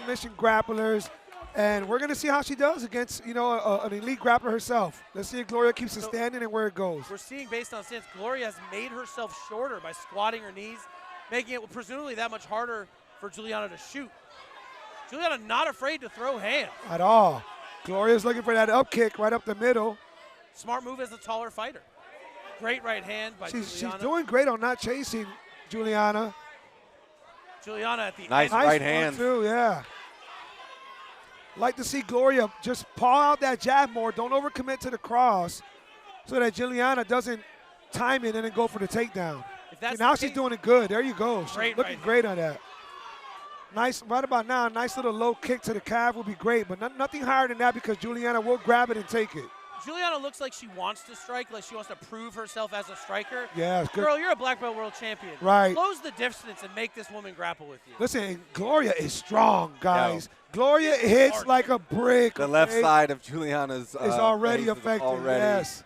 submission grapplers, and we're going to see how she does against, you know, an elite grappler herself. Let's see if Gloria keeps it standing and where it goes. We're seeing based on stance, Gloria has made herself shorter by squatting her knees, making it presumably that much harder for Juliana to shoot. Juliana not afraid to throw hands. At all. Gloria's looking for that up kick right up the middle. Smart move as a taller fighter. Great right hand by Juliana. She's doing great on not chasing Juliana. Juliana at the nice end. right hand. Too, yeah. Like to see Gloria just paw out that jab more. Don't overcommit to the cross so that Juliana doesn't time it and then go for the takedown. If that's now she's doing it good. There you go. She's looking great on that. Nice, right about now, a nice little low kick to the calf would be great, but nothing higher than that because Juliana will grab it and take it. Juliana looks like she wants to strike, like she wants to prove herself as a striker. Yeah, it's good. Girl, you're a black belt world champion. Right. Close the distance and make this woman grapple with you. Listen, Gloria is strong, guys. Gloria hits like a brick. The left side of Juliana's is already effective. Already. Yes.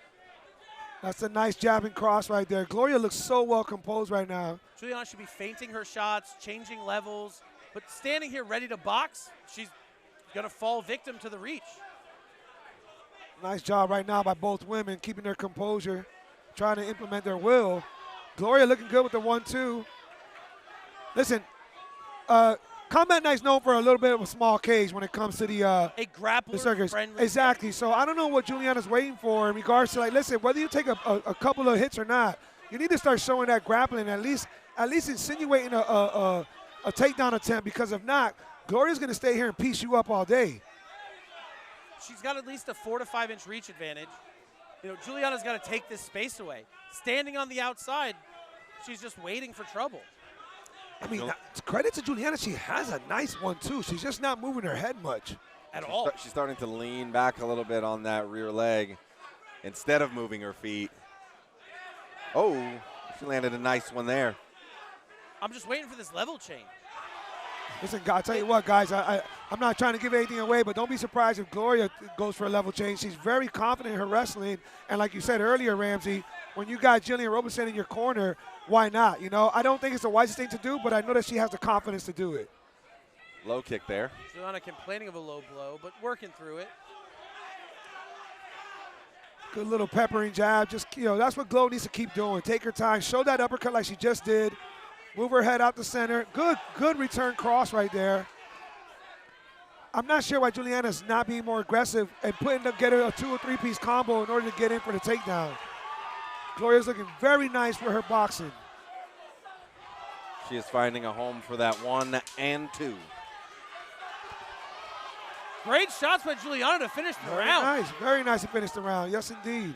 That's a nice jabbing cross right there. Gloria looks so well composed right now. Juliana should be feinting her shots, changing levels, but standing here ready to box, she's going to fall victim to the reach. Nice job right now by both women, keeping their composure, trying to implement their will. Gloria looking good with the 1-2. Listen, Combat Night's known for a little bit of a small cage when it comes to the a grappler friendly. Exactly. So I don't know what Juliana's waiting for in regards to, like, listen, whether you take a couple of hits or not, you need to start showing that grappling, at least insinuating a takedown attempt, because if not, Gloria's going to stay here and piece you up all day. She's got at least a 4 to 5 inch reach advantage. You know, Juliana's got to take this space away. Standing on the outside, she's just waiting for trouble. I mean, credit to Juliana, she has a nice one too. She's just not moving her head much. At all. She's starting to lean back a little bit on that rear leg instead of moving her feet. Oh, she landed a nice one there. I'm just waiting for this level change. Listen, I'll tell you what, guys, I'm not trying to give anything away, but don't be surprised if Gloria goes for a level change. She's very confident in her wrestling, and like you said earlier, Ramsey, when you got Jillian Robertson in your corner, why not? You know, I don't think it's the wisest thing to do, but I know that she has the confidence to do it. Low kick there. Juliana complaining of a low blow, but working through it. Good little peppering jab. Just, you know, that's what Glo needs to keep doing. Take her time. Show that uppercut like she just did. Move her head out the center. Good return cross right there. I'm not sure why Juliana's not being more aggressive and getting a 2 or 3 piece combo in order to get in for the takedown. Gloria's looking very nice for her boxing. She is finding a home for that 1 and 2. Great shots by Juliana to finish the round. Very nice to finish the round. Yes, indeed.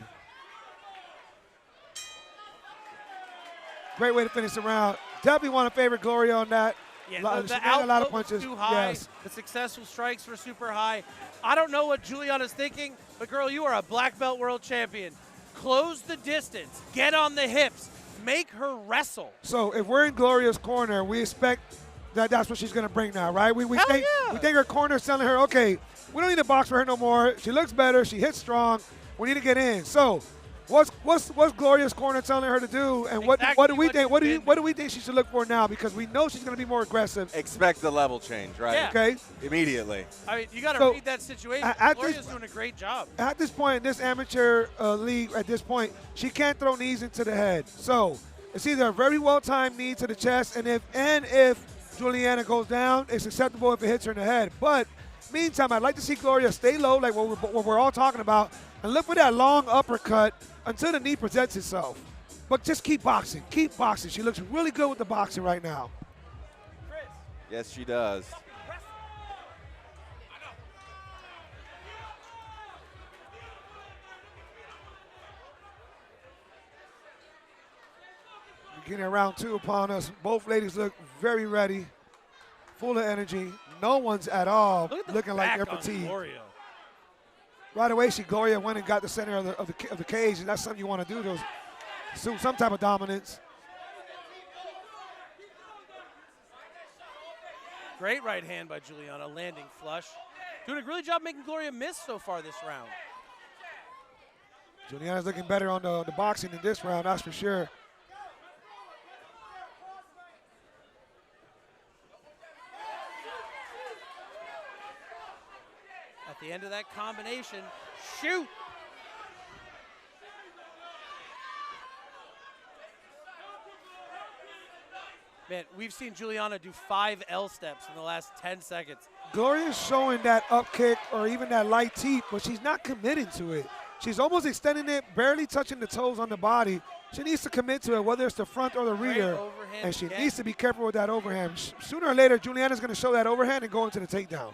Great way to finish the round. Definitely want to favor Gloria on that. Yeah, the a lot of punches. Too high. Yes. The successful strikes were super high. I don't know what Juliana's thinking, but girl, you are a black belt world champion. Close the distance. Get on the hips. Make her wrestle. So if we're in Gloria's corner, we expect that's what she's going to bring now, right? We think her corner's telling her, okay, we don't need to box for her no more. She looks better. She hits strong. We need to get in. So what's Gloria's corner telling her to do, and what do we think? What do we think she should look for now? Because we know she's going to be more aggressive. Expect the level change, right? Yeah. Okay. Immediately. I mean, you got to read that situation. Gloria's doing a great job. At this point in this amateur league, at this point, she can't throw knees into the head. So it's either a very well-timed knee to the chest, and if Juliana goes down, it's acceptable if it hits her in the head. But meantime, I'd like to see Gloria stay low, like what we're all talking about, and look for that long uppercut until the knee presents itself. But just keep boxing. Keep boxing. She looks really good with the boxing right now. Yes, she does. Beginning round 2 upon us. Both ladies look very ready, full of energy. No one's at all looking like they're fatigued. Right away, Gloria went and got the center of the cage, and that's something you want to do. Some type of dominance. Great right hand by Juliana, landing flush. Doing a really job making Gloria miss so far this round. Juliana's looking better on the boxing in this round, that's for sure. combination. Shoot. Man, we've seen Juliana do 5 L steps in the last 10 seconds. Gloria's showing that up kick or even that light teep, but she's not committing to it. She's almost extending it, barely touching the toes on the body. She needs to commit to it, whether it's the front or the rear, and she needs to be careful with that overhand. Sooner or later, Juliana's going to show that overhand and go into the takedown.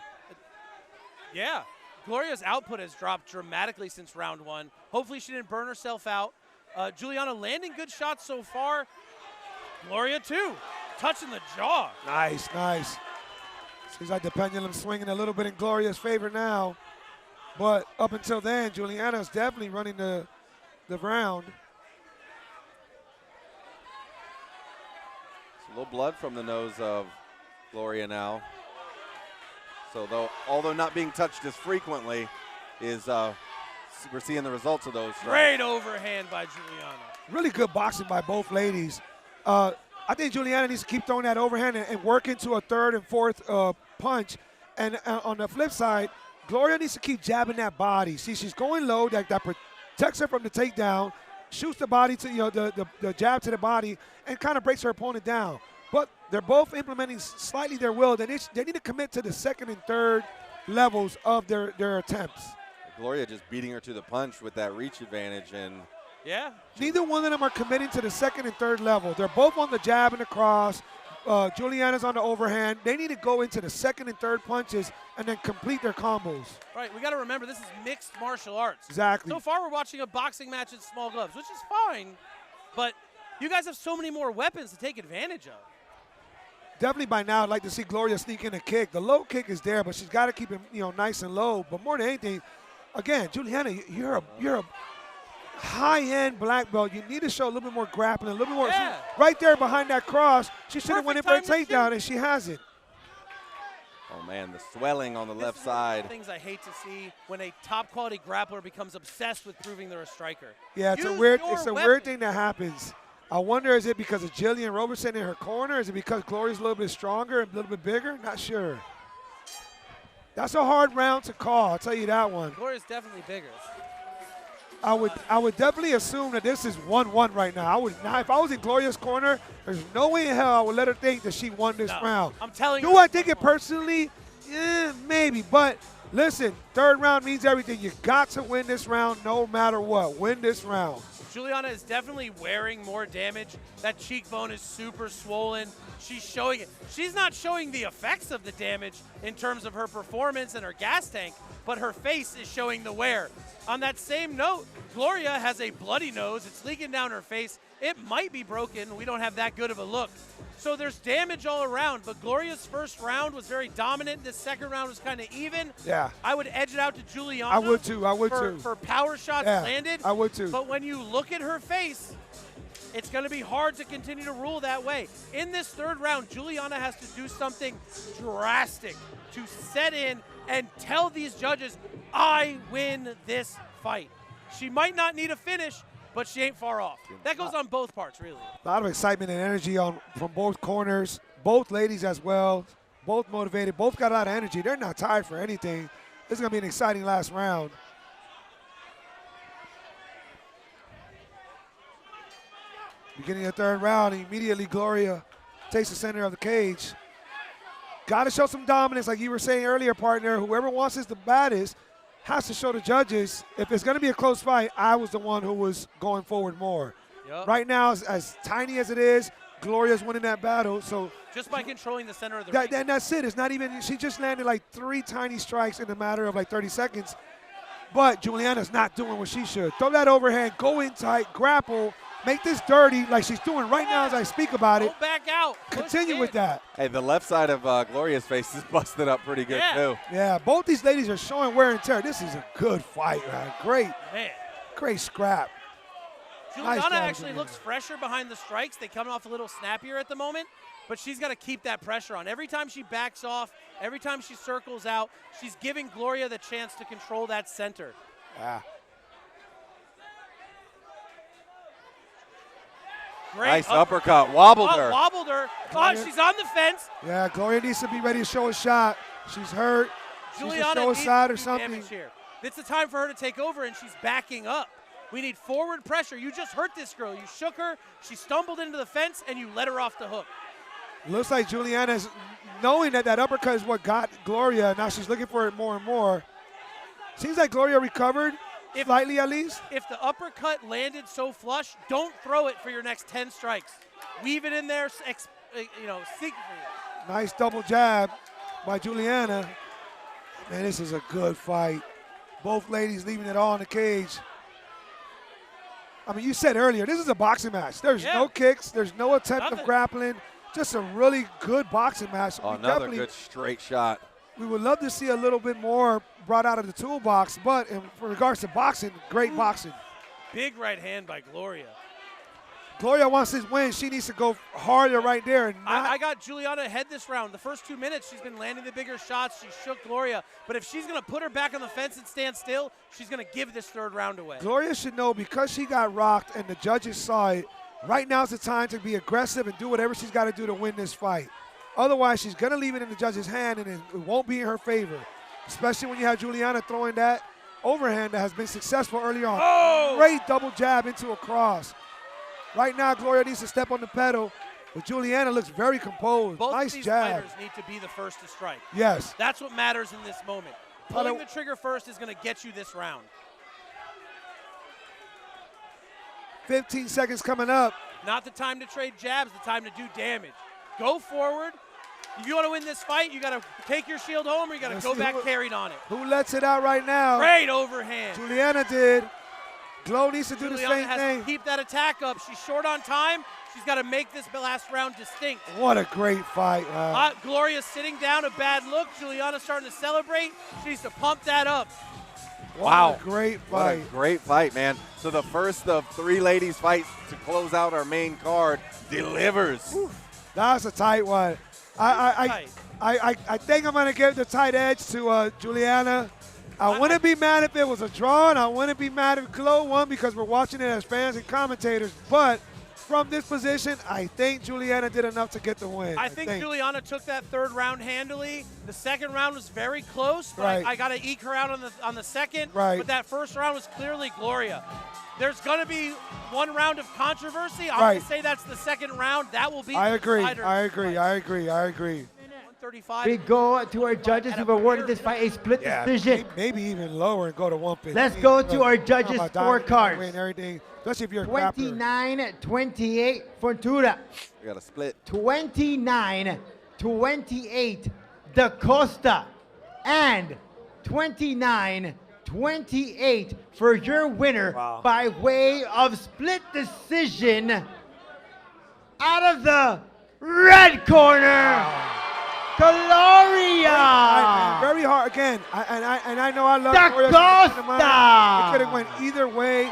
Yeah, Gloria's output has dropped dramatically since round 1. Hopefully she didn't burn herself out. Juliana landing good shots so far. Gloria too, touching the jaw. Nice, nice. Seems like the pendulum swinging a little bit in Gloria's favor now. But up until then, Juliana's definitely running the round. A little blood from the nose of Gloria now. So although not being touched as frequently, we're seeing the results of those strikes. Great overhand by Juliana. Really good boxing by both ladies. I think Juliana needs to keep throwing that overhand and work into a third and fourth punch. And on the flip side, Gloria needs to keep jabbing that body. See, she's going low. That protects her from the takedown, shoots the body to the jab to the body, and kind of breaks her opponent down. But they're both implementing slightly their will. They need to commit to the second and third levels of their attempts. Gloria just beating her to the punch with that reach advantage, and yeah. Neither one of them are committing to the second and third level. They're both on the jab and the cross. Juliana's on the overhand. They need to go into the second and third punches and then complete their combos. Right, we got to remember this is mixed martial arts. Exactly. So far we're watching a boxing match in small gloves, which is fine, but you guys have so many more weapons to take advantage of. Definitely by now I'd like to see Gloria sneak in a kick. The low kick is there, but she's got to keep it nice and low. But more than anything, again, Juliana, you're a high-end black belt. You need to show a little bit more grappling, a little bit more. Yeah. Right there behind that cross, she should have went in for a takedown, and she hasn't. oh man, the swelling on the left side. Things I hate to see when a top-quality grappler becomes obsessed with proving they're a striker. Yeah, it's a weird thing that happens. I wonder, is it because of Jillian Robertson in her corner? Is it because Gloria's a little bit stronger and a little bit bigger? Not sure. That's a hard round to call, I'll tell you that one. Gloria's definitely bigger. I would definitely assume that this is 1-1 right now. I would not, if I was in Gloria's corner, there's no way in hell I would let her think that she won this round. I'm telling you. Do I think it personally? Yeah, maybe. But listen, third round means everything. You got to win this round no matter what. Win this round. Juliana is definitely wearing more damage. That cheekbone is super swollen. She's showing it. She's not showing the effects of the damage in terms of her performance and her gas tank, but her face is showing the wear. On that same note, Gloria has a bloody nose. It's leaking down her face. It might be broken. We don't have that good of a look. So there's damage all around, but Gloria's first round was very dominant. The second round was kind of even. Yeah. I would edge it out to Juliana. I would too. For power shots landed. I would too. But when you look at her face, it's going to be hard to continue to rule that way. In this third round, Juliana has to do something drastic to set in and tell these judges, I win this fight. She might not need a finish, but she ain't far off. That goes on both parts, really. A lot of excitement and energy from both corners, both ladies as well, both motivated, both got a lot of energy. They're not tired for anything. This is going to be an exciting last round. Beginning of the third round, immediately Gloria takes the center of the cage. Got to show some dominance, like you were saying earlier, partner. Whoever wants this the baddest has to show the judges, if it's going to be a close fight, I was the one who was going forward more. Yep. Right now, as tiny as it is, Gloria's winning that battle. So just by controlling the center of the ring. And that's it. It's not even, she just landed like 3 tiny strikes in a matter of like 30 seconds. But Juliana's not doing what she should. Throw that overhand, go in tight, grapple, make this dirty like she's doing right now as I speak about it. Go back out. Continue with that. Hey, the left side of Gloria's face is busted up pretty good, too. Yeah, both these ladies are showing wear and tear. This is a good fight, man. Great scrap. Juliana actually looks fresher behind the strikes. They come off a little snappier at the moment, but she's got to keep that pressure on. Every time she backs off, every time she circles out, she's giving Gloria the chance to control that center. Yeah. Great nice uppercut, wobbled her. Wobbled her. Oh, she's on the fence. Yeah, Gloria needs to be ready to show a shot. She's hurt. Juliana needs to show a needs side to or do something. damage here. It's the time for her to take over, and she's backing up. We need forward pressure. You just hurt this girl. You shook her. She stumbled into the fence, and you let her off the hook. Looks like Juliana's knowing that that uppercut is what got Gloria. Now she's looking for it more and more. Seems like Gloria recovered slightly at least. If the uppercut landed so flush, don't throw it for your next 10 strikes. Weave it in there, seek for you. Nice double jab by Juliana. Man, this is a good fight. Both ladies leaving it all in the cage. I mean, you said earlier, this is a boxing match. There's no kicks. There's no attempt of grappling. Just a really good boxing match. Oh, another good straight shot. We would love to see a little bit more brought out of the toolbox, but in regards to boxing, great boxing. Big right hand by Gloria. Gloria wants this win. She needs to go harder right there. And I got Juliana ahead this round. The first 2 minutes, she's been landing the bigger shots. She shook Gloria. But if she's going to put her back on the fence and stand still, she's going to give this third round away. Gloria should know, because she got rocked and the judges saw it, right now's the time to be aggressive and do whatever she's got to do to win this fight. Otherwise, she's going to leave it in the judge's hand, and it won't be in her favor, especially when you have Juliana throwing that overhand that has been successful early on. Oh! Great double jab into a cross. Right now, Gloria needs to step on the pedal, but Juliana looks very composed. Both nice of these jab. fighters need to be the first to strike. Yes. That's what matters in this moment. Pulling the trigger first is going to get you this round. 15 seconds coming up. Not the time to trade jabs, the time to do damage. Go forward. If you want to win this fight, you got to take your shield home, or you got to go back carried on it. Who lets it out right now? Great overhand. Juliana did. Glow needs to do Juliana the same has thing. to keep that attack up. She's short on time. She's got to make this last round distinct. What a great fight. Gloria's sitting down, a bad look. Juliana's starting to celebrate. She needs to pump that up. Wow. What a great fight. What a great fight, man. So the first of 3 ladies fights to close out our main card delivers. That's a tight one. I think I'm going to give the tight edge to Juliana. I wouldn't be mad if it was a draw, and I wouldn't be mad if Glow won, because we're watching it as fans and commentators. But from this position, I think Juliana did enough to get the win. I think Juliana took that third round handily. The second round was very close, but I got to eke her out on the second. Right. But that first round was clearly Gloria. There's going to be one round of controversy. I'm going to say that's the second round. That will be I agree. We go to our judges who've awarded this fight a split decision. Maybe even lower and go to 150. Let's go to our judges' scorecards. Everything, especially if you're a grappler. 29-28 Fontoura. We got a split. 29-28 Dacosta. And 29-28 for your winner by way of split decision out of the red corner. Gloria! Very hard again, and I know I love Dacosta! It could have went either way.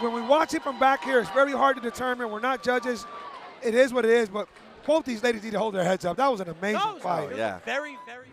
When we watch it from back here, it's very hard to determine. We're not judges. It is what it is, but both these ladies need to hold their heads up. That was an amazing fight. Very, very.